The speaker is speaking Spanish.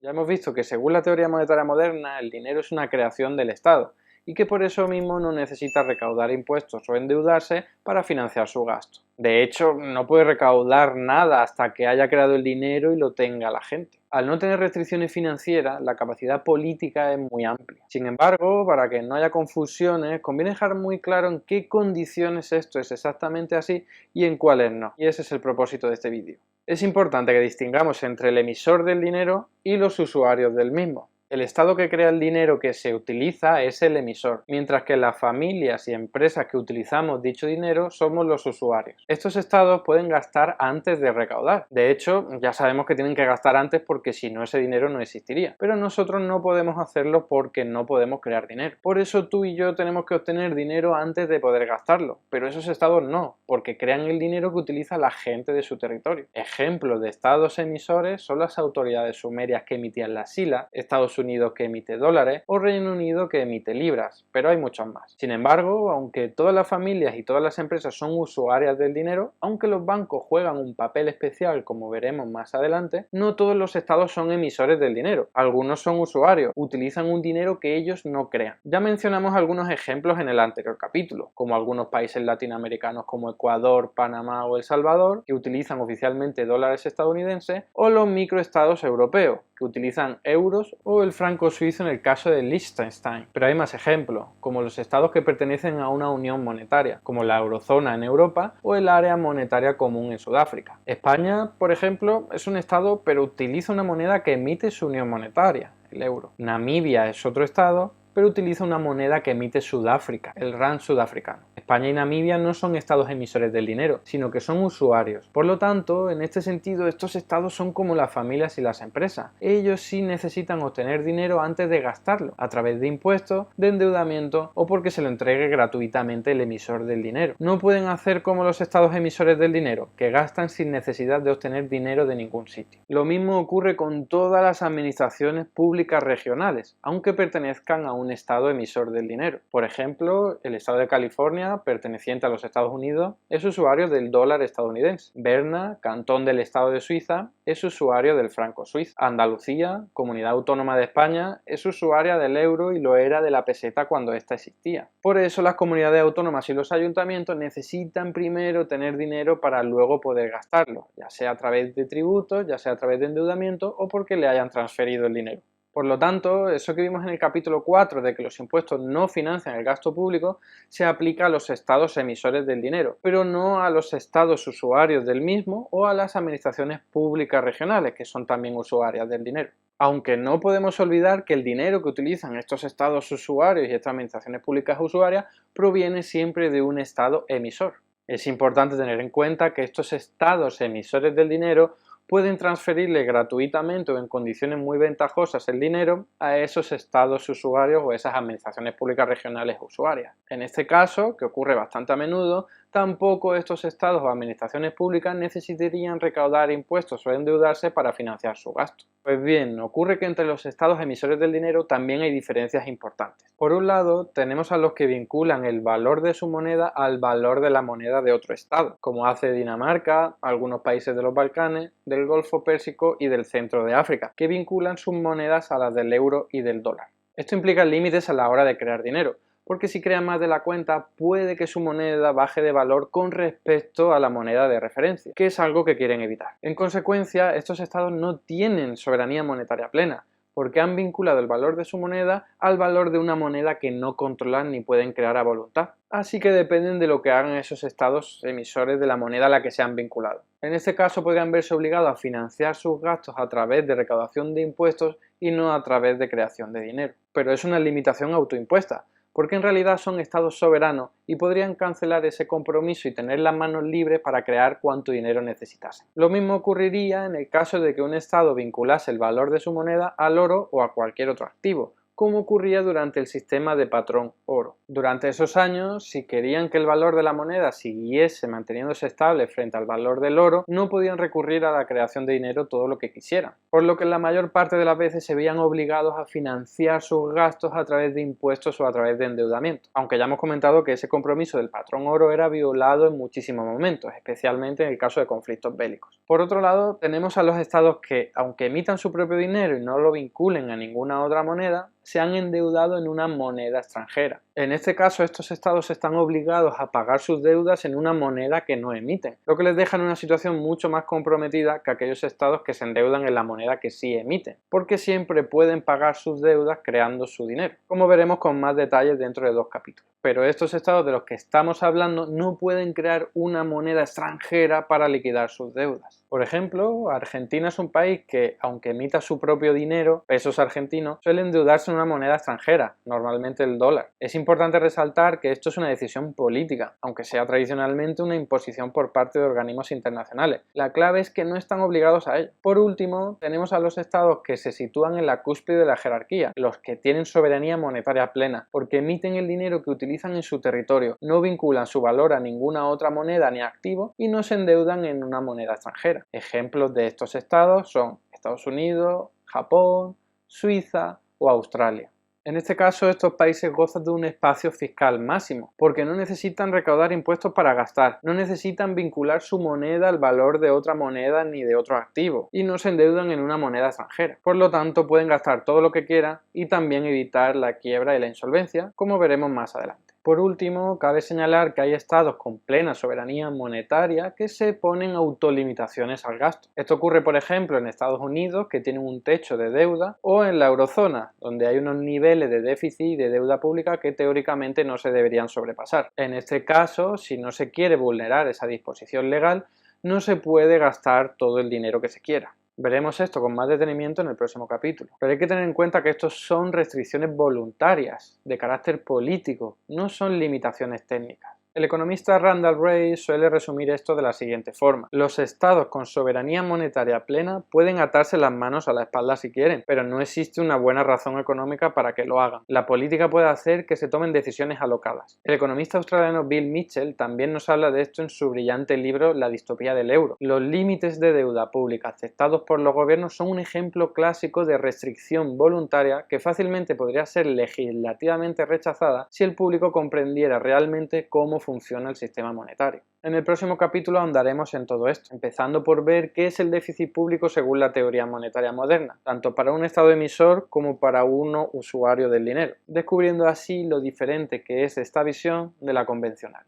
Ya hemos visto que según la teoría monetaria moderna, el dinero es una creación del Estado y que por eso mismo no necesita recaudar impuestos o endeudarse para financiar su gasto. De hecho, no puede recaudar nada hasta que haya creado el dinero y lo tenga la gente. Al no tener restricciones financieras, la capacidad política es muy amplia. Sin embargo, para que no haya confusiones, conviene dejar muy claro en qué condiciones esto es exactamente así y en cuáles no. Y ese es el propósito de este vídeo. Es importante que distingamos entre el emisor del dinero y los usuarios del mismo. El Estado que crea el dinero que se utiliza es el emisor, mientras que las familias y empresas que utilizamos dicho dinero somos los usuarios. Estos estados pueden gastar antes de recaudar. De hecho, ya sabemos que tienen que gastar antes porque si no ese dinero no existiría. Pero nosotros no podemos hacerlo porque no podemos crear dinero. Por eso tú y yo tenemos que obtener dinero antes de poder gastarlo. Pero esos estados no, porque crean el dinero que utiliza la gente de su territorio. Ejemplos de estados emisores son las autoridades sumerias que emitían la sila, Estados Unidos que emite dólares o Reino Unido que emite libras, pero hay muchos más. Sin embargo, aunque todas las familias y todas las empresas son usuarias del dinero, aunque los bancos juegan un papel especial como veremos más adelante, no todos los estados son emisores del dinero. Algunos son usuarios, utilizan un dinero que ellos no crean. Ya mencionamos algunos ejemplos en el anterior capítulo, como algunos países latinoamericanos como Ecuador, Panamá o El Salvador, que utilizan oficialmente dólares estadounidenses, o los microestados europeos, que utilizan euros, o el franco suizo en el caso de Liechtenstein. Pero hay más ejemplos, como los estados que pertenecen a una unión monetaria, como la eurozona en Europa o el área monetaria común en Sudáfrica. España, por ejemplo, es un estado pero utiliza una moneda que emite su unión monetaria, el euro. Namibia es otro estado, pero utiliza una moneda que emite Sudáfrica, el rand sudafricano. España y Namibia no son estados emisores del dinero, sino que son usuarios. Por lo tanto, en este sentido, estos estados son como las familias y las empresas. Ellos sí necesitan obtener dinero antes de gastarlo, a través de impuestos, de endeudamiento o porque se lo entregue gratuitamente el emisor del dinero. No pueden hacer como los estados emisores del dinero, que gastan sin necesidad de obtener dinero de ningún sitio. Lo mismo ocurre con todas las administraciones públicas regionales, aunque pertenezcan a un estado emisor del dinero. Por ejemplo, el estado de California, perteneciente a los Estados Unidos, es usuario del dólar estadounidense. Berna, cantón del estado de Suiza, es usuario del franco suizo. Andalucía, comunidad autónoma de España, es usuaria del euro y lo era de la peseta cuando ésta existía. Por eso las comunidades autónomas y los ayuntamientos necesitan primero tener dinero para luego poder gastarlo, ya sea a través de tributos, ya sea a través de endeudamiento o porque le hayan transferido el dinero. Por lo tanto, eso que vimos en el capítulo 4 de que los impuestos no financian el gasto público se aplica a los estados emisores del dinero, pero no a los estados usuarios del mismo o a las administraciones públicas regionales, que son también usuarias del dinero. Aunque no podemos olvidar que el dinero que utilizan estos estados usuarios y estas administraciones públicas usuarias proviene siempre de un estado emisor. Es importante tener en cuenta que estos estados emisores del dinero pueden transferirle gratuitamente o en condiciones muy ventajosas el dinero a esos estados usuarios o esas administraciones públicas regionales usuarias. En este caso, que ocurre bastante a menudo, tampoco estos estados o administraciones públicas necesitarían recaudar impuestos o endeudarse para financiar su gasto. Pues bien, ocurre que entre los estados emisores del dinero también hay diferencias importantes. Por un lado, tenemos a los que vinculan el valor de su moneda al valor de la moneda de otro estado, como hace Dinamarca, algunos países de los Balcanes, del Golfo Pérsico y del centro de África, que vinculan sus monedas a las del euro y del dólar. Esto implica límites a la hora de crear dinero, porque si crean más de la cuenta puede que su moneda baje de valor con respecto a la moneda de referencia, que es algo que quieren evitar. En consecuencia, estos estados no tienen soberanía monetaria plena, porque han vinculado el valor de su moneda al valor de una moneda que no controlan ni pueden crear a voluntad. Así que dependen de lo que hagan esos estados emisores de la moneda a la que se han vinculado. En este caso podrían verse obligados a financiar sus gastos a través de recaudación de impuestos y no a través de creación de dinero. Pero es una limitación autoimpuesta, porque en realidad son estados soberanos y podrían cancelar ese compromiso y tener las manos libres para crear cuanto dinero necesitasen. Lo mismo ocurriría en el caso de que un estado vinculase el valor de su moneda al oro o a cualquier otro activo, como ocurría durante el sistema de patrón oro. Durante esos años, si querían que el valor de la moneda siguiese manteniéndose estable frente al valor del oro, no podían recurrir a la creación de dinero todo lo que quisieran, por lo que la mayor parte de las veces se veían obligados a financiar sus gastos a través de impuestos o a través de endeudamiento, aunque ya hemos comentado que ese compromiso del patrón oro era violado en muchísimos momentos, especialmente en el caso de conflictos bélicos. Por otro lado, tenemos a los estados que, aunque emitan su propio dinero y no lo vinculen a ninguna otra moneda, se han endeudado en una moneda extranjera. En este caso, estos estados están obligados a pagar sus deudas en una moneda que no emiten, lo que les deja en una situación mucho más comprometida que aquellos estados que se endeudan en la moneda que sí emiten, porque siempre pueden pagar sus deudas creando su dinero, como veremos con más detalles dentro de 2 capítulos. Pero estos estados de los que estamos hablando no pueden crear una moneda extranjera para liquidar sus deudas. Por ejemplo, Argentina es un país que, aunque emita su propio dinero, pesos argentinos, suele endeudarse en una moneda extranjera, normalmente el dólar. Es importante resaltar que esto es una decisión política, aunque sea tradicionalmente una imposición por parte de organismos internacionales. La clave es que no están obligados a ello. Por último, tenemos a los estados que se sitúan en la cúspide de la jerarquía, los que tienen soberanía monetaria plena, porque emiten el dinero que utilizan en su territorio, no vinculan su valor a ninguna otra moneda ni activo y no se endeudan en una moneda extranjera. Ejemplos de estos estados son Estados Unidos, Japón, Suiza o Australia. En este caso, estos países gozan de un espacio fiscal máximo, porque no necesitan recaudar impuestos para gastar, no necesitan vincular su moneda al valor de otra moneda ni de otro activo, y no se endeudan en una moneda extranjera. Por lo tanto, pueden gastar todo lo que quieran y también evitar la quiebra y la insolvencia, como veremos más adelante. Por último, cabe señalar que hay estados con plena soberanía monetaria que se ponen autolimitaciones al gasto. Esto ocurre, por ejemplo, en Estados Unidos, que tienen un techo de deuda, o en la eurozona, donde hay unos niveles de déficit y de deuda pública que teóricamente no se deberían sobrepasar. En este caso, si no se quiere vulnerar esa disposición legal, no se puede gastar todo el dinero que se quiera. Veremos esto con más detenimiento en el próximo capítulo. Pero hay que tener en cuenta que estos son restricciones voluntarias, de carácter político, no son limitaciones técnicas. El economista Randall Wray suele resumir esto de la siguiente forma: los estados con soberanía monetaria plena pueden atarse las manos a la espalda si quieren, pero no existe una buena razón económica para que lo hagan. La política puede hacer que se tomen decisiones alocadas. El economista australiano Bill Mitchell también nos habla de esto en su brillante libro La distopía del euro. Los límites de deuda pública aceptados por los gobiernos son un ejemplo clásico de restricción voluntaria que fácilmente podría ser legislativamente rechazada si el público comprendiera realmente cómo funciona el sistema monetario. En el próximo capítulo ahondaremos en todo esto, empezando por ver qué es el déficit público según la teoría monetaria moderna, tanto para un estado emisor como para uno usuario del dinero, descubriendo así lo diferente que es esta visión de la convencional.